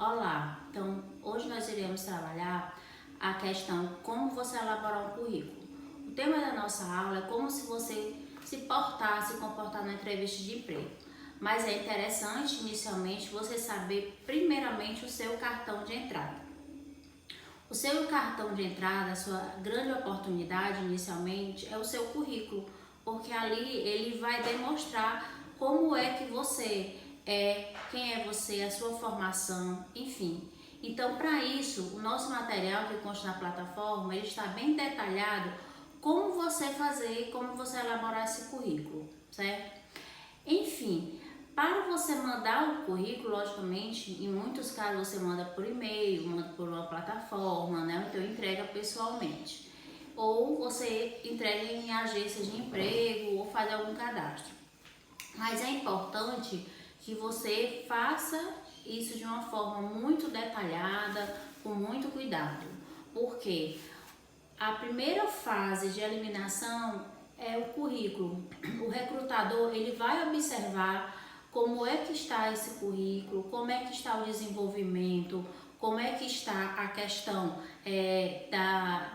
Olá, então hoje nós iremos trabalhar a questão como você elaborar um currículo. O tema da nossa aula é como se você se comportar na entrevista de emprego. Mas é interessante inicialmente você saber primeiramente o seu cartão de entrada. O seu cartão de entrada, a sua grande oportunidade inicialmente é o seu currículo, porque ali ele vai demonstrar como é que você é, quem é você, a sua formação, enfim. Então, para isso, o nosso material que consta na plataforma, ele está bem detalhado como você fazer, como você elaborar esse currículo, certo? Enfim, para você mandar o currículo, logicamente, em muitos casos você manda por e-mail, manda por uma plataforma, né? Então entrega pessoalmente. Ou você entrega em agências de emprego ou faz algum cadastro. Mas é importante que você faça isso de uma forma muito detalhada, com muito cuidado. Porque a primeira fase de eliminação é o currículo. O recrutador ele vai observar como é que está esse currículo, como é que está o desenvolvimento, como é que está a questão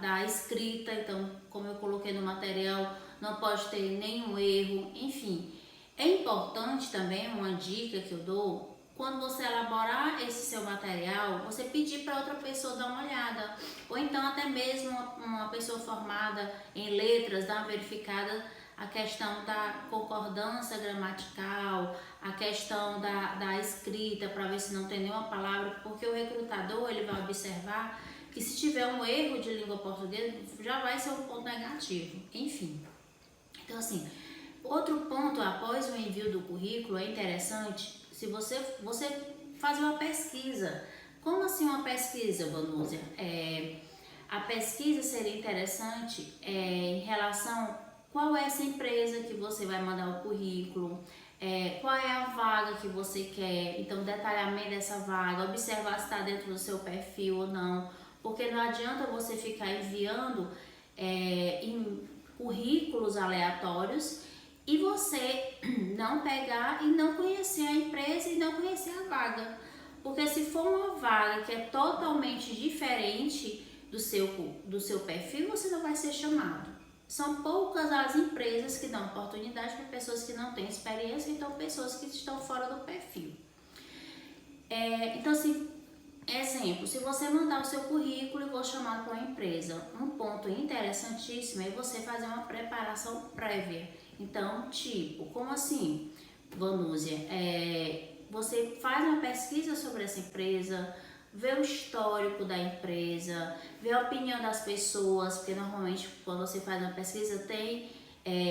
da escrita. Então, como eu coloquei no material, não pode ter nenhum erro, enfim. É importante também, uma dica que eu dou, quando você elaborar esse seu material, você pedir para outra pessoa dar uma olhada, ou então até mesmo uma pessoa formada em letras, dar uma verificada a questão da concordância gramatical, a questão da escrita, para ver se não tem nenhuma palavra, porque o recrutador ele vai observar que se tiver um erro de língua portuguesa, já vai ser um ponto negativo, enfim. Então assim, outro ponto, após o envio do currículo, é interessante se você fazer uma pesquisa. Como assim uma pesquisa, Vanúzia? A pesquisa seria interessante em relação qual é essa empresa que você vai mandar o currículo, qual é a vaga que você quer, então detalhamento dessa vaga, observar se está dentro do seu perfil ou não, porque não adianta você ficar enviando em currículos aleatórios e você não pegar e não conhecer a empresa e não conhecer a vaga. Porque se for uma vaga que é totalmente diferente do seu perfil, você não vai ser chamado. São poucas as empresas que dão oportunidade para pessoas que não têm experiência, então pessoas que estão fora do perfil. Então, assim, exemplo, se você mandar o seu currículo e for chamado para uma empresa, um ponto interessantíssimo é você fazer uma preparação prévia. Então, tipo, como assim, Vanúzia? Você faz uma pesquisa sobre essa empresa, vê o histórico da empresa, vê a opinião das pessoas, porque normalmente quando você faz uma pesquisa tem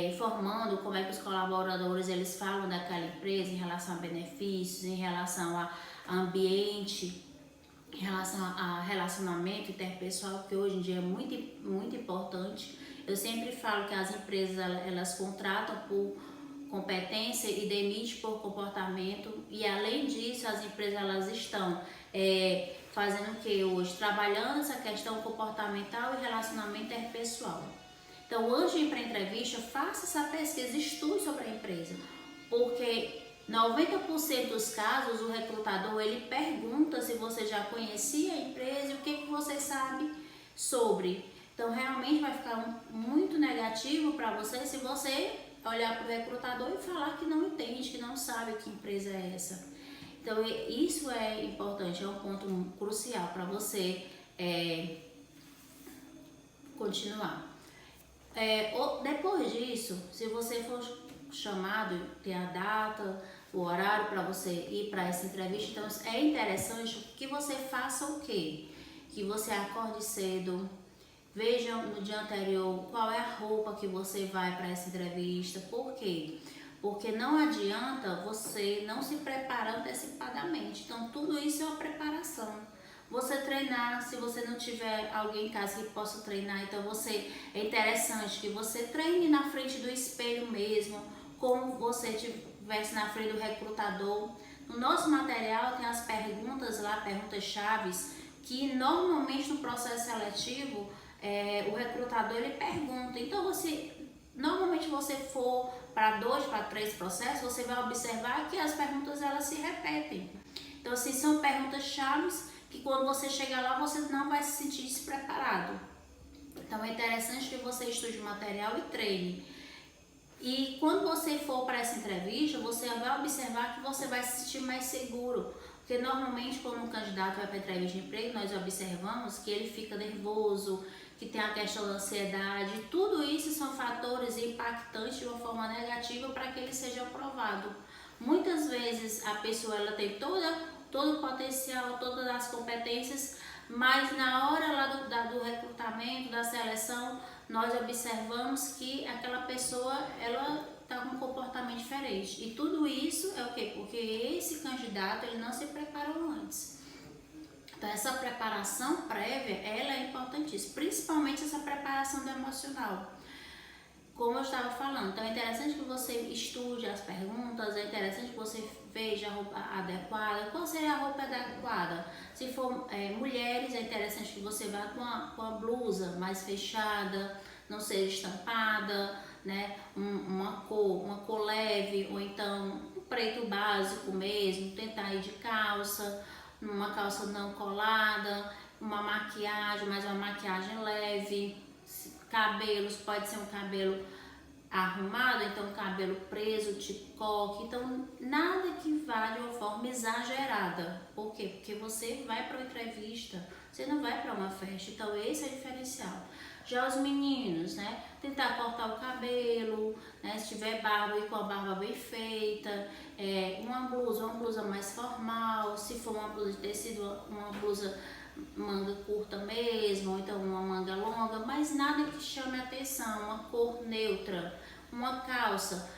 informando como é que os colaboradores eles falam daquela empresa em relação a benefícios, em relação a ambiente, em relação a relacionamento interpessoal, que hoje em dia é muito, muito importante. Eu sempre falo que as empresas elas contratam por competência e demitem por comportamento, e além disso as empresas elas estão fazendo o que hoje? Trabalhando essa questão comportamental e relacionamento interpessoal. Então, antes de ir para a entrevista, faça essa pesquisa, estude sobre a empresa, porque 90% dos casos o recrutador ele pergunta se você já conhecia a empresa e o que você sabe sobre. Então realmente vai ficar muito negativo para você se você olhar para o recrutador e falar que não entende, que não sabe que empresa é essa. Então isso é importante, é um ponto crucial para você continuar. Depois disso, se você for chamado, ter a data, o horário para você ir para essa entrevista, então é interessante que você faça o quê? Que você acorde cedo, veja no dia anterior qual é a roupa que você vai para essa entrevista. Por quê? Porque não adianta você não se preparar antecipadamente. Então tudo isso é uma preparação. Você treinar, se você não tiver alguém em casa que possa treinar, então é interessante que você treine na frente do espelho mesmo, como você estivesse na frente do recrutador. No nosso material tem as perguntas lá, perguntas chaves, que normalmente no processo seletivo o recrutador ele pergunta. Então normalmente você for para 2, para 3 processos, você vai observar que as perguntas elas se repetem. Então, assim, são perguntas chaves que quando você chegar lá, você não vai se sentir despreparado. Então, é interessante que você estude o material e treine. E quando você for para essa entrevista, você vai observar que você vai se sentir mais seguro. Porque normalmente quando um candidato vai para a entrevista de emprego, nós observamos que ele fica nervoso, que tem a questão da ansiedade. Tudo isso são fatores impactantes de uma forma negativa para que ele seja aprovado. Muitas vezes a pessoa ela tem todo o potencial, todas as competências, mas na hora lá do recrutamento, da seleção, nós observamos que aquela pessoa ela está com um comportamento diferente. E tudo isso é o quê? Porque esse candidato ele não se preparou antes. Então essa preparação prévia, ela é importantíssima, principalmente essa preparação do emocional. Como eu estava falando, então é interessante que você estude as perguntas, é interessante que você veja a roupa adequada. Qual seria a roupa adequada? Se for mulheres, é interessante que você vá com a blusa mais fechada, não seja estampada, né? Uma cor leve, ou então um preto básico mesmo, tentar ir de calça, uma calça não colada, uma maquiagem, mas uma maquiagem leve. Cabelos, pode ser um cabelo arrumado, então um cabelo preso, tipo coque, então nada que vá de uma forma exagerada. Por quê? Porque você vai para uma entrevista, você não vai para uma festa, então esse é o diferencial. Já os meninos, né, tentar cortar o cabelo, né, se tiver barba, ir com a barba bem feita, uma blusa mais formal, se for uma blusa de tecido, uma blusa manga curta mesmo, ou então uma manga longa, mas nada que chame a atenção, uma cor neutra, uma calça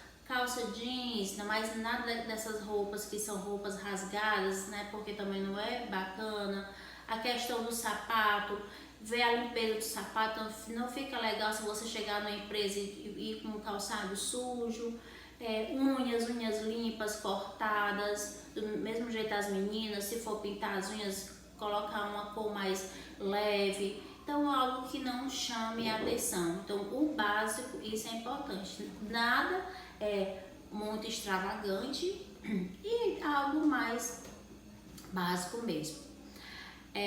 jeans, mas nada dessas roupas que são roupas rasgadas, né, porque também não é bacana. A questão do sapato, ver a limpeza do sapato, não fica legal se você chegar numa empresa e ir com um calçado sujo. Unhas limpas, cortadas, do mesmo jeito as meninas, se for pintar as unhas, colocar uma cor mais leve, então algo que não chame a atenção. Então o básico, isso é importante, nada é muito extravagante e algo mais básico mesmo. E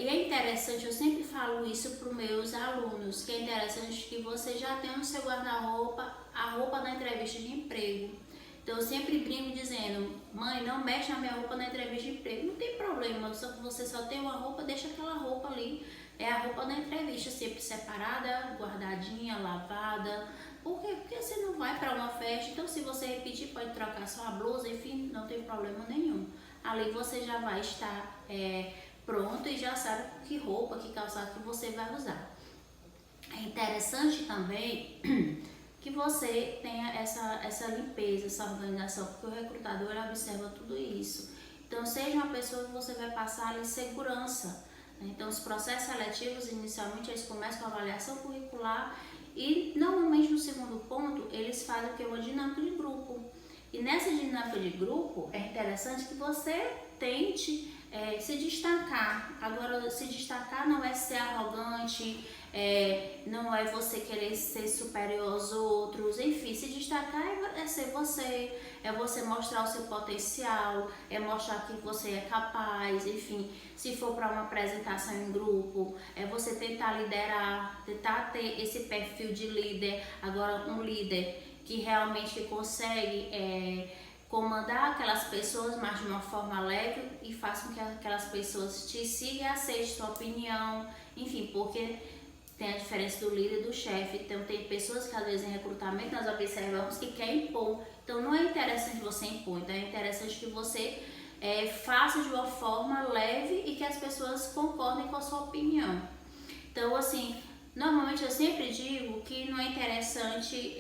é interessante, eu sempre falo isso para os meus alunos, que é interessante que você já tenha no seu guarda-roupa a roupa da entrevista de emprego. Então eu sempre brinco dizendo, mãe, não mexe na minha roupa na entrevista de emprego. Não tem problema, só que você só tem uma roupa, deixa aquela roupa ali. É a roupa da entrevista, sempre separada, guardadinha, lavada. Por quê? Porque você não vai para uma festa, então se você repetir, pode trocar sua blusa, enfim, não tem problema nenhum. Ali você já vai estar pronto e já sabe que roupa, que calçado que você vai usar. É interessante também que você tenha essa limpeza, essa organização, porque o recrutador ele observa tudo isso. Então, seja uma pessoa que você vai passar ali segurança. Né? Então, os processos seletivos, inicialmente, eles começam com a avaliação curricular e, normalmente, no segundo ponto, eles fazem o que é uma dinâmica de grupo. E nessa dinâmica de grupo, é interessante que você tente se destacar. Agora, se destacar não é ser arrogante, não é você querer ser superior aos outros, enfim, se destacar é ser você, é você mostrar o seu potencial, é mostrar que você é capaz, enfim, se for para uma apresentação em grupo, é você tentar liderar, tentar ter esse perfil de líder. Agora, um líder que realmente consegue comandar aquelas pessoas, mas de uma forma leve e faça com que aquelas pessoas te sigam e aceitem sua opinião, enfim, porque tem a diferença do líder e do chefe. Então tem pessoas que às vezes em recrutamento nós observamos que querem impor, então não é interessante você impor, então é interessante que você faça de uma forma leve e que as pessoas concordem com a sua opinião. Então assim, normalmente eu sempre digo que não é interessante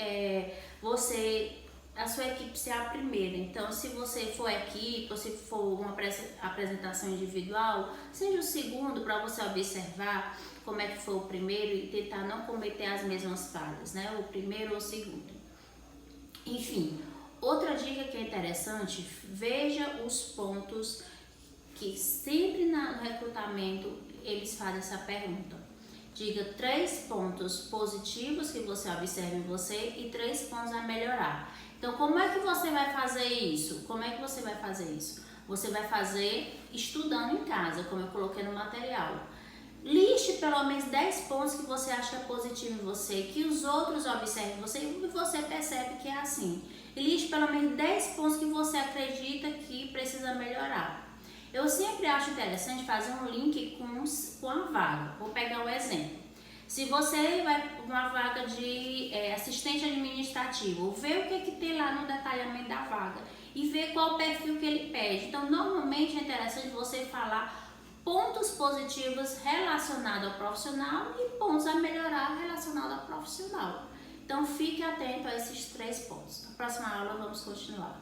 a sua equipe ser a primeira. Então, se você for equipe ou se for uma apresentação individual, seja o segundo para você observar como é que foi o primeiro e tentar não cometer as mesmas falhas, né? O primeiro ou o segundo. Enfim, outra dica que é interessante, veja os pontos que sempre no recrutamento eles fazem essa pergunta. Diga 3 pontos positivos que você observa em você e 3 pontos a melhorar. Então, como é que você vai fazer isso? você vai fazer estudando em casa, como eu coloquei no material. Liste pelo menos 10 pontos que você acha positivo em você, que os outros observem você e você percebe que é assim. E liste pelo menos 10 pontos que você acredita que precisa melhorar. Eu sempre acho interessante fazer um link com a vaga. Vou pegar um exemplo. Se você vai para uma vaga de assistente administrativo, vê o que tem lá no detalhamento da vaga e vê qual o perfil que ele pede. Então, normalmente é interessante você falar pontos positivos relacionados ao profissional e pontos a melhorar relacionados ao profissional. Então, fique atento a esses 3 pontos. Na próxima aula, vamos continuar.